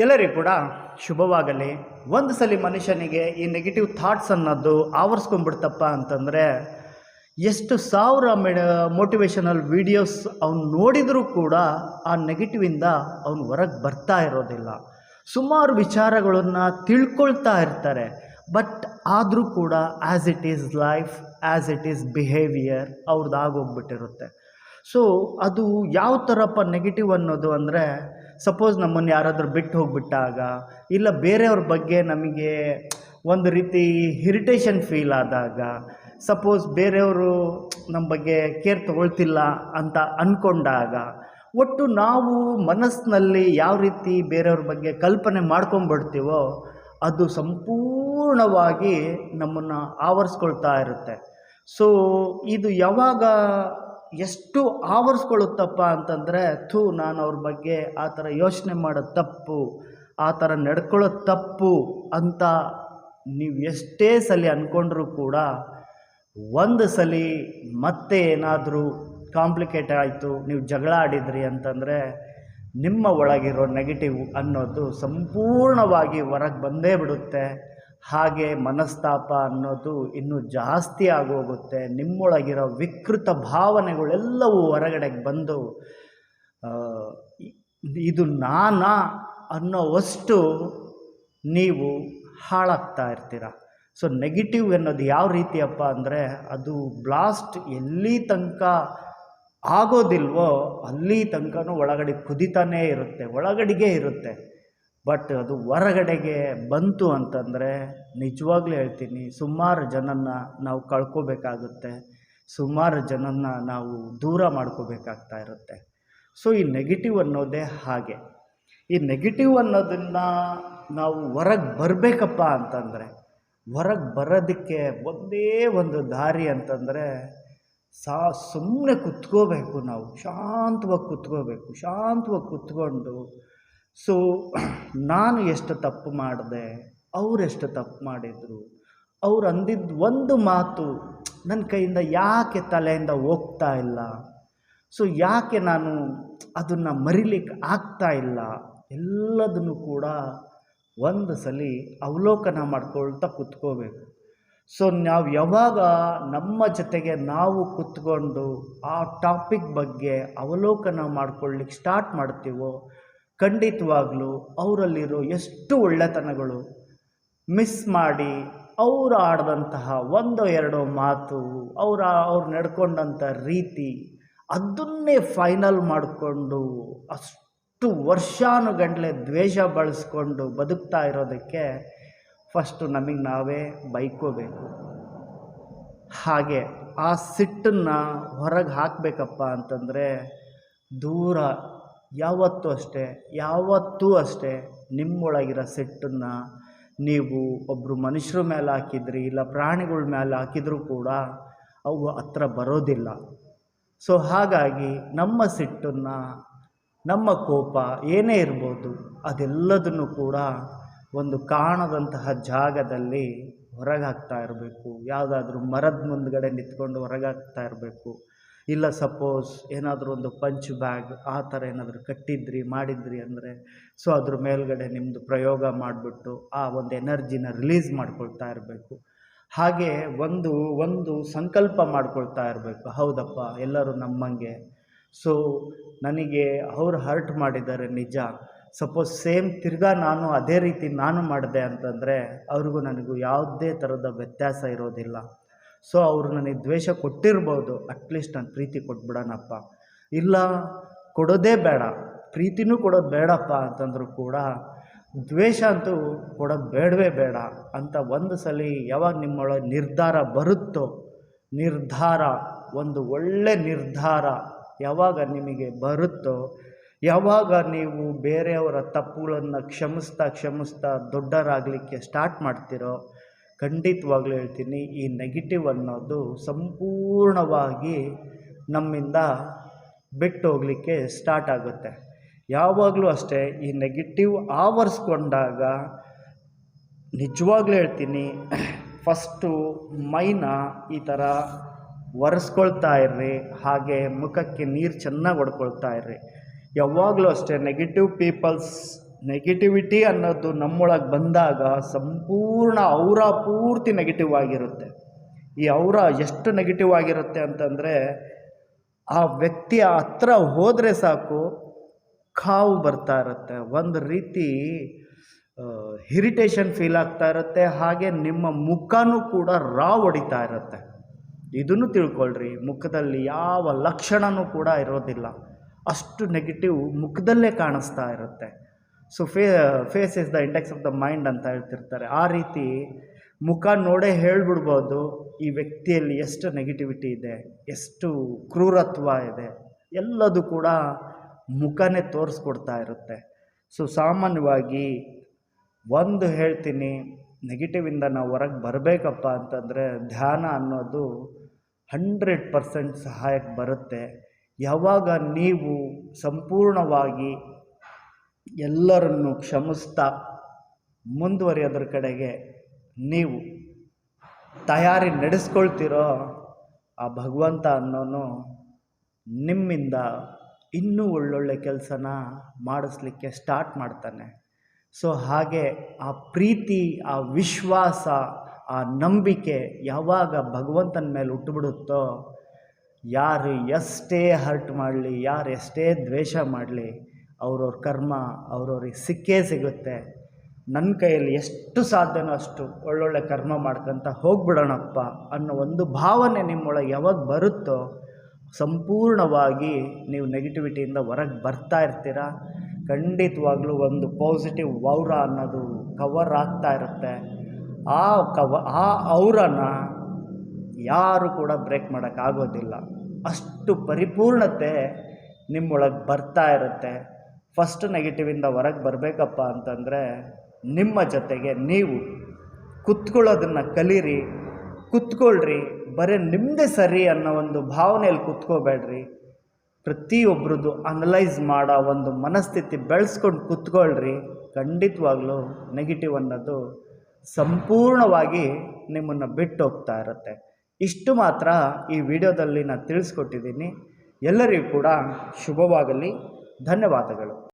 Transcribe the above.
ಎಲ್ಲರಿಗೂ ಕೂಡ ಶುಭವಾಗಲಿ. ಒಂದು ಸಲ ಮನುಷ್ಯನಿಗೆ ಈ ನೆಗೆಟಿವ್ ಥಾಟ್ಸ್ ಅನ್ನೋದು ಆವರಿಸ್ಕೊಂಡ್ಬಿಡ್ತಪ್ಪ ಅಂತಂದರೆ ಎಷ್ಟು ಸಾವಿರ ಮೋಟಿವೇಶನಲ್ ವೀಡಿಯೋಸ್ ಅವನು ನೋಡಿದರೂ ಕೂಡ ಆ ನೆಗೆಟಿವಿಂದ ಅವನು ಹೊರಗೆ ಬರ್ತಾ ಇರೋದಿಲ್ಲ. ಸುಮಾರು ವಿಚಾರಗಳನ್ನು ತಿಳ್ಕೊಳ್ತಾ ಇರ್ತಾರೆ, ಬಟ್ ಆದರೂ ಕೂಡ as it is life, as it is behaviour ಅವ್ರದ್ದು ಆಗೋಗ್ಬಿಟ್ಟಿರುತ್ತೆ. ಸೊ ಅದು ಯಾವ ಥರಪ್ಪ ನೆಗೆಟಿವ್ ಅನ್ನೋದು ಅಂದರೆ, ಸಪೋಸ್ ನಮ್ಮನ್ನು ಯಾರಾದರೂ ಬಿಟ್ಟು ಹೋಗಿಬಿಟ್ಟಾಗ, ಇಲ್ಲ ಬೇರೆಯವ್ರ ಬಗ್ಗೆ ನಮಗೆ ಒಂದು ರೀತಿ ಇರಿಟೇಷನ್ ಫೀಲ್ ಆದಾಗ, ಸಪೋಸ್ ಬೇರೆಯವರು ನಮ್ಮ ಬಗ್ಗೆ ಕೇರ್ ತಗೊಳ್ತಿಲ್ಲ ಅಂತ ಅಂದ್ಕೊಂಡಾಗ, ಒಟ್ಟು ನಾವು ಮನಸ್ಸಿನಲ್ಲಿ ಯಾವ ರೀತಿ ಬೇರೆಯವ್ರ ಬಗ್ಗೆ ಕಲ್ಪನೆ ಮಾಡ್ಕೊಂಡ್ಬಿಡ್ತೀವೋ ಅದು ಸಂಪೂರ್ಣವಾಗಿ ನಮ್ಮನ್ನು ಆವರಿಸ್ಕೊಳ್ತಾ ಇರುತ್ತೆ. ಸೊ ಇದು ಯಾವಾಗ ಎಷ್ಟು ಆವರಿಸ್ಕೊಳ್ಳುತ್ತಪ್ಪ ಅಂತಂದರೆ, ನಾನು ಅವ್ರ ಬಗ್ಗೆ ಆ ಥರ ಯೋಚನೆ ಮಾಡೋದು ತಪ್ಪು, ಆ ಥರ ನಡ್ಕೊಳ್ಳೋದು ತಪ್ಪು ಅಂತ ನೀವು ಎಷ್ಟೇ ಸಲ ಅಂದ್ಕೊಂಡ್ರೂ ಕೂಡ ಒಂದು ಸಲ ಮತ್ತೆ ಏನಾದರೂ ಕಾಂಪ್ಲಿಕೇಟ್ ಆಯಿತು, ನೀವು ಜಗಳ ಆಡಿದ್ರಿ ಅಂತಂದರೆ ನಿಮ್ಮ ಒಳಗಿರೋ ನೆಗೆಟಿವ್ ಅನ್ನೋದು ಸಂಪೂರ್ಣವಾಗಿ ಹೊರಗೆ ಬಂದೇ ಬಿಡುತ್ತೆ. ಹಾಗೆ ಮನಸ್ತಾಪ ಅನ್ನೋದು ಇನ್ನೂ ಜಾಸ್ತಿ ಆಗೋಗುತ್ತೆ. ನಿಮ್ಮೊಳಗಿರೋ ವಿಕೃತ ಭಾವನೆಗಳೆಲ್ಲವೂ ಹೊರಗಡೆಗೆ ಬಂದು ಇದು ನಾನಾ ಅನ್ನೋವಷ್ಟು ನೀವು ಹಾಳಾಗ್ತಾ ಇರ್ತೀರ. ಸೊ ನೆಗೆಟಿವ್ ಅನ್ನೋದು ಯಾವ ರೀತಿಯಪ್ಪ ಅಂದರೆ, ಅದು ಬ್ಲಾಸ್ಟ್ ಎಲ್ಲಿ ತನಕ ಆಗೋದಿಲ್ವೋ ಅಲ್ಲಿ ತನಕನೂ ಒಳಗಡೆ ಕುದಿತಾನೇ ಇರುತ್ತೆ, ಒಳಗಡೆಗೆ ಇರುತ್ತೆ. ಬಟ್ ಅದು ಹೊರಗಡೆಗೆ ಬಂತು ಅಂತಂದರೆ ನಿಜವಾಗ್ಲೂ ಹೇಳ್ತೀನಿ, ಸುಮಾರು ಜನನ್ನ ನಾವು ಕಳ್ಕೋಬೇಕಾಗುತ್ತೆ, ಸುಮಾರು ಜನನ್ನ ನಾವು ದೂರ ಮಾಡ್ಕೋಬೇಕಾಗ್ತಾ ಇರುತ್ತೆ. ಸೊ ಈ ನೆಗೆಟಿವ್ ಅನ್ನೋದೇ ಹಾಗೆ. ಈ ನೆಗೆಟಿವ್ ಅನ್ನೋದನ್ನು ನಾವು ಹೊರಗೆ ಬರಬೇಕಪ್ಪ ಅಂತಂದರೆ, ಹೊರಗೆ ಬರೋದಕ್ಕೆ ಒಂದೇ ಒಂದು ದಾರಿ ಅಂತಂದರೆ ಸುಮ್ಮನೆ ಕುತ್ಕೋಬೇಕು. ನಾವು ಶಾಂತವಾಗಿ ಕುತ್ಕೊಂಡು ಸೊ ನಾನು ಎಷ್ಟು ತಪ್ಪು ಮಾಡಿದೆ, ಅವರೆಷ್ಟು ತಪ್ಪು ಮಾಡಿದರು, ಅವ್ರು ಅಂದಿದ್ದು ಒಂದು ಮಾತು ನನ್ನ ಕೈಯಿಂದ ಯಾಕೆ ತಲೆಯಿಂದ ಹೋಗ್ತಾ ಇಲ್ಲ, ಸೊ ಯಾಕೆ ನಾನು ಅದನ್ನು ಮರಿಲಿಕ್ಕೆ ಆಗ್ತಾ ಇಲ್ಲ, ಎಲ್ಲದನ್ನು ಕೂಡ ಒಂದು ಸಲ ಅವಲೋಕನ ಮಾಡ್ಕೊಳ್ತಾ ಕುತ್ಕೋಬೇಕು. ಸೊ ನಾವು ಯಾವಾಗ ನಮ್ಮ ಜೊತೆಗೆ ನಾವು ಕುತ್ಕೊಂಡು ಆ ಟಾಪಿಕ್ ಬಗ್ಗೆ ಅವಲೋಕನ ಮಾಡ್ಕೊಳ್ಳಿಕ್ಕೆ ಸ್ಟಾರ್ಟ್ ಮಾಡ್ತೀವೋ, ಖಂಡಿತವಾಗ್ಲೂ ಅವರಲ್ಲಿರೋ ಎಷ್ಟು ಒಳ್ಳೆತನಗಳು ಮಿಸ್ ಮಾಡಿ ಅವರು ಆಡಿದಂತಹ ಒಂದೋ ಎರಡೋ ಮಾತು, ಅವ್ರು ನಡ್ಕೊಂಡಂಥ ರೀತಿ, ಅದನ್ನೇ ಫೈನಲ್ ಮಾಡಿಕೊಂಡು ಅಷ್ಟು ವರ್ಷಾನುಗಂಟಲೆ ದ್ವೇಷ ಬಳಸ್ಕೊಂಡು ಬದುಕ್ತಾ ಇರೋದಕ್ಕೆ ಫಸ್ಟು ನಮಗೆ ನಾವೇ ಬೈಕೋಬೇಕು. ಹಾಗೆ ಆ ಸಿಟ್ಟನ್ನು ಹೊರಗೆ ಹಾಕಬೇಕಪ್ಪ ಅಂತಂದರೆ ದೂರ ಯಾವತ್ತೂ ಅಷ್ಟೇ ನಿಮ್ಮೊಳಗಿರೋ ಸಿಟ್ಟನ್ನು ನೀವು ಒಬ್ಬರು ಮನುಷ್ಯರ ಮೇಲೆ ಹಾಕಿದ್ರಿ, ಇಲ್ಲ ಪ್ರಾಣಿಗಳ ಮೇಲೆ ಹಾಕಿದರೂ ಕೂಡ ಅವು ಹತ್ರ ಬರೋದಿಲ್ಲ. ಸೊ ಹಾಗಾಗಿ ನಮ್ಮ ಸಿಟ್ಟನ್ನು, ನಮ್ಮ ಕೋಪ ಏನೇ ಇರ್ಬೋದು, ಅದೆಲ್ಲದನ್ನು ಕೂಡ ಒಂದು ಕಾಣದಂತಹ ಜಾಗದಲ್ಲಿ ಹೊರಗೆ ಹಾಕ್ತಾ ಇರಬೇಕು. ಯಾವುದಾದ್ರೂ ಮರದ ಮುಂದ್ಗಡೆ ನಿಂತ್ಕೊಂಡು ಹೊರಗೆ ಹಾಕ್ತಾ ಇರಬೇಕು. ಇಲ್ಲ ಸಪೋಸ್ ಏನಾದರೂ ಒಂದು ಪಂಚ್ ಬ್ಯಾಗ್ ಆ ಥರ ಏನಾದರೂ ಕಟ್ಟಿದ್ರಿ ಮಾಡಿದ್ರಿ ಅಂದರೆ, ಸೊ ಅದ್ರ ಮೇಲ್ಗಡೆ ನಿಮ್ಮದು ಪ್ರಯೋಗ ಮಾಡಿಬಿಟ್ಟು ಆ ಒಂದು ಎನರ್ಜಿನ ರಿಲೀಸ್ ಮಾಡ್ಕೊಳ್ತಾ ಇರಬೇಕು. ಹಾಗೆ ಒಂದು ಸಂಕಲ್ಪ ಮಾಡ್ಕೊಳ್ತಾ ಇರಬೇಕು, ಹೌದಪ್ಪ ಎಲ್ಲರೂ ನಮ್ಮಂಗೆ, ಸೊ ನನಗೆ ಅವ್ರು ಹರ್ಟ್ ಮಾಡಿದ್ದಾರೆ ನಿಜ, ಸಪೋಸ್ ಸೇಮ್ ತಿರ್ಗಾ ನಾನು ಅದೇ ರೀತಿ ನಾನು ಮಾಡಿದೆ ಅಂತಂದರೆ ಅವ್ರಿಗೂ ನನಗೂ ಯಾವುದೇ ಥರದ ವ್ಯತ್ಯಾಸ ಇರೋದಿಲ್ಲ. ಸೊ ಅವರು ನನಗೆ ದ್ವೇಷ ಕೊಟ್ಟಿರ್ಬೋದು, ಅಟ್ಲೀಸ್ಟ್ ನಾನು ಪ್ರೀತಿ ಕೊಟ್ಬಿಡೋಣಪ್ಪ, ಇಲ್ಲ ಕೊಡೋದೇ ಬೇಡ, ಪ್ರೀತಿನೂ ಕೊಡೋದು ಬೇಡಪ್ಪ ಅಂತಂದರೂ ಕೂಡ ದ್ವೇಷ ಅಂತೂ ಕೊಡೋದು ಬೇಡವೇ ಬೇಡ ಅಂತ ಒಂದು ಸಲ ಯಾವಾಗ ನಿಮ್ಮೊಳಗೆ ನಿರ್ಧಾರ ಬರುತ್ತೋ, ಒಂದು ಒಳ್ಳೆ ನಿರ್ಧಾರ ಯಾವಾಗ ನಿಮಗೆ ಬರುತ್ತೋ, ಯಾವಾಗ ನೀವು ಬೇರೆಯವರ ತಪ್ಪುಗಳನ್ನು ಕ್ಷಮಿಸ್ತಾ ದೊಡ್ಡರಾಗಲಿಕ್ಕೆ ಸ್ಟಾರ್ಟ್ ಮಾಡ್ತೀರೋ, ಖಂಡಿತವಾಗ್ಲೂ ಹೇಳ್ತೀನಿ ಈ ನೆಗೆಟಿವ್ ಅನ್ನೋದು ಸಂಪೂರ್ಣವಾಗಿ ನಮ್ಮಿಂದ ಬಿಟ್ಟು ಹೋಗಲಿಕ್ಕೆ ಸ್ಟಾರ್ಟ್ ಆಗುತ್ತೆ. ಯಾವಾಗಲೂ ಅಷ್ಟೇ ಈ ನೆಗೆಟಿವ್ ಆವರಿಸ್ಕೊಂಡಾಗ ನಿಜವಾಗ್ಲೂ ಹೇಳ್ತೀನಿ, ಫಸ್ಟು ಮೈನ ಈ ಥರ ಒರೆಸ್ಕೊಳ್ತಾ ಇರ್ರಿ, ಹಾಗೆ ಮುಖಕ್ಕೆ ನೀರು ಚೆನ್ನಾಗಿ ಹೊಡ್ಕೊಳ್ತಾ ಇರ್ರಿ. ಯಾವಾಗಲೂ ಅಷ್ಟೇ ನೆಗೆಟಿವ್ ಪೀಪಲ್ಸ್ ನೆಗೆಟಿವಿಟಿ ಅನ್ನೋದು ನಮ್ಮೊಳಗೆ ಬಂದಾಗ ಸಂಪೂರ್ಣ ಔರ ಪೂರ್ತಿ ನೆಗೆಟಿವ್ ಆಗಿರುತ್ತೆ. ಈ ಔರ ಎಷ್ಟು ನೆಗೆಟಿವ್ ಆಗಿರುತ್ತೆ ಅಂತಂದರೆ, ಆ ವ್ಯಕ್ತಿಯ ಹತ್ರ ಹೋದರೆ ಸಾಕು ಕಾವು ಬರ್ತಾ ಇರುತ್ತೆ, ಒಂದು ರೀತಿ ಇರಿಟೇಷನ್ ಫೀಲ್ ಆಗ್ತಾ ಇರುತ್ತೆ, ಹಾಗೆ ನಿಮ್ಮ ಮುಖನೂ ಕೂಡ ಹೊಡಿತಾ ಇರುತ್ತೆ. ಇದನ್ನು ತಿಳ್ಕೊಳ್ರಿ, ಮುಖದಲ್ಲಿ ಯಾವ ಲಕ್ಷಣವೂ ಕೂಡ ಇರೋದಿಲ್ಲ, ಅಷ್ಟು ನೆಗೆಟಿವ್ ಮುಖದಲ್ಲೇ ಕಾಣಿಸ್ತಾ ಇರುತ್ತೆ. So face is the index of the mind ಅಂತ ಹೇಳ್ತಿರ್ತಾರೆ. ಆ ರೀತಿ ಮುಖ ನೋಡೇ ಹೇಳ್ಬಿಡ್ಬೋದು ಈ ವ್ಯಕ್ತಿಯಲ್ಲಿ ಎಷ್ಟು ನೆಗೆಟಿವಿಟಿ ಇದೆ, ಎಷ್ಟು ಕ್ರೂರತ್ವ ಇದೆ, ಎಲ್ಲದು ಕೂಡ ಮುಖನೇ ತೋರಿಸ್ಕೊಡ್ತಾ ಇರುತ್ತೆ. ಸೊ ಸಾಮಾನ್ಯವಾಗಿ ಒಂದು ಹೇಳ್ತೀನಿ, ನೆಗೆಟಿವಿಂದ ನಾವು ಹೊರಗೆ ಬರಬೇಕಪ್ಪ ಅಂತಂದರೆ ಧ್ಯಾನ ಅನ್ನೋದು 100% ಸಹಾಯಕ್ಕೆ ಬರುತ್ತೆ. ಯಾವಾಗ ನೀವು ಸಂಪೂರ್ಣವಾಗಿ ಎಲ್ಲರನ್ನು ಕ್ಷಮಿಸ್ತಾ ಮುಂದುವರಿಯೋದ್ರ ಕಡೆಗೆ ನೀವು ತಯಾರಿ ನಡೆಸ್ಕೊಳ್ತಿರೋ, ಆ ಭಗವಂತ ಅನ್ನೋನು ನಿಮ್ಮಿಂದ ಇನ್ನೂ ಒಳ್ಳೊಳ್ಳೆ ಕೆಲಸನ ಮಾಡಿಸ್ಲಿಕ್ಕೆ ಸ್ಟಾರ್ಟ್ ಮಾಡ್ತಾನೆ. ಸೊ ಹಾಗೆ ಆ ಪ್ರೀತಿ, ಆ ವಿಶ್ವಾಸ, ಆ ನಂಬಿಕೆ ಯಾವಾಗ ಭಗವಂತನ ಮೇಲೆ ಹುಟ್ಟುಬಿಡುತ್ತೋ, ಯಾರು ಎಷ್ಟೇ ಹರ್ಟ್ ಮಾಡಲಿ, ಯಾರು ಎಷ್ಟೇ ದ್ವೇಷ ಮಾಡಲಿ, ಅವ್ರವ್ರ ಕರ್ಮ ಅವ್ರವ್ರಿಗೆ ಸಿಕ್ಕೇ ಸಿಗುತ್ತೆ. ನನ್ನ ಕೈಯಲ್ಲಿ ಎಷ್ಟು ಸಾಧ್ಯನೋ ಅಷ್ಟು ಒಳ್ಳೊಳ್ಳೆ ಕರ್ಮ ಮಾಡ್ಕೊತ ಹೋಗ್ಬಿಡೋಣಪ್ಪ ಅನ್ನೋ ಒಂದು ಭಾವನೆ ನಿಮ್ಮೊಳಗೆ ಯಾವಾಗ ಬರುತ್ತೋ, ಸಂಪೂರ್ಣವಾಗಿ ನೀವು ನೆಗೆಟಿವಿಟಿಯಿಂದ ಹೊರಗೆ ಬರ್ತಾ ಇರ್ತೀರ. ಖಂಡಿತವಾಗ್ಲೂ ಒಂದು ಪಾಸಿಟಿವ್ ಔರ ಅನ್ನೋದು ಕವರ್ ಆಗ್ತಾ ಇರುತ್ತೆ. ಆ ಔರನ ಯಾರು ಕೂಡ ಬ್ರೇಕ್ ಮಾಡೋಕ್ಕಾಗೋದಿಲ್ಲ. ಅಷ್ಟು ಪರಿಪೂರ್ಣತೆ ನಿಮ್ಮೊಳಗೆ ಬರ್ತಾ ಇರುತ್ತೆ. ಫಸ್ಟ್ ನೆಗೆಟಿವಿಂದ ಹೊರಗೆ ಬರಬೇಕಪ್ಪ ಅಂತಂದರೆ ನಿಮ್ಮ ಜೊತೆಗೆ ನೀವು ಕುತ್ಕೊಳ್ಳೋದನ್ನು ಕಲೀರಿ, ಕುತ್ಕೊಳ್ರಿ. ಬರೀ ನಿಮ್ಮದೇ ಸರಿ ಅನ್ನೋ ಒಂದು ಭಾವನೆಯಲ್ಲಿ ಕುತ್ಕೋಬೇಡ್ರಿ. ಪ್ರತಿಯೊಬ್ಬರದ್ದು ಅನಲೈಸ್ ಮಾಡೋ ಒಂದು ಮನಸ್ಥಿತಿ ಬೆಳೆಸ್ಕೊಂಡು ಕುತ್ಕೊಳ್ರಿ. ಖಂಡಿತವಾಗ್ಲೂ ನೆಗೆಟಿವ್ ಅನ್ನೋದು ಸಂಪೂರ್ಣವಾಗಿ ನಿಮ್ಮನ್ನು ಬಿಟ್ಟು ಹೋಗ್ತಾ ಇರುತ್ತೆ. ಇಷ್ಟು ಮಾತ್ರ ಈ ವಿಡಿಯೋದಲ್ಲಿ ನಾನು ತಿಳಿಸ್ಕೊಟ್ಟಿದ್ದೀನಿ. ಎಲ್ಲರಿಗೂ ಕೂಡ ಶುಭವಾಗಲಿ. ಧನ್ಯವಾದಗಳು.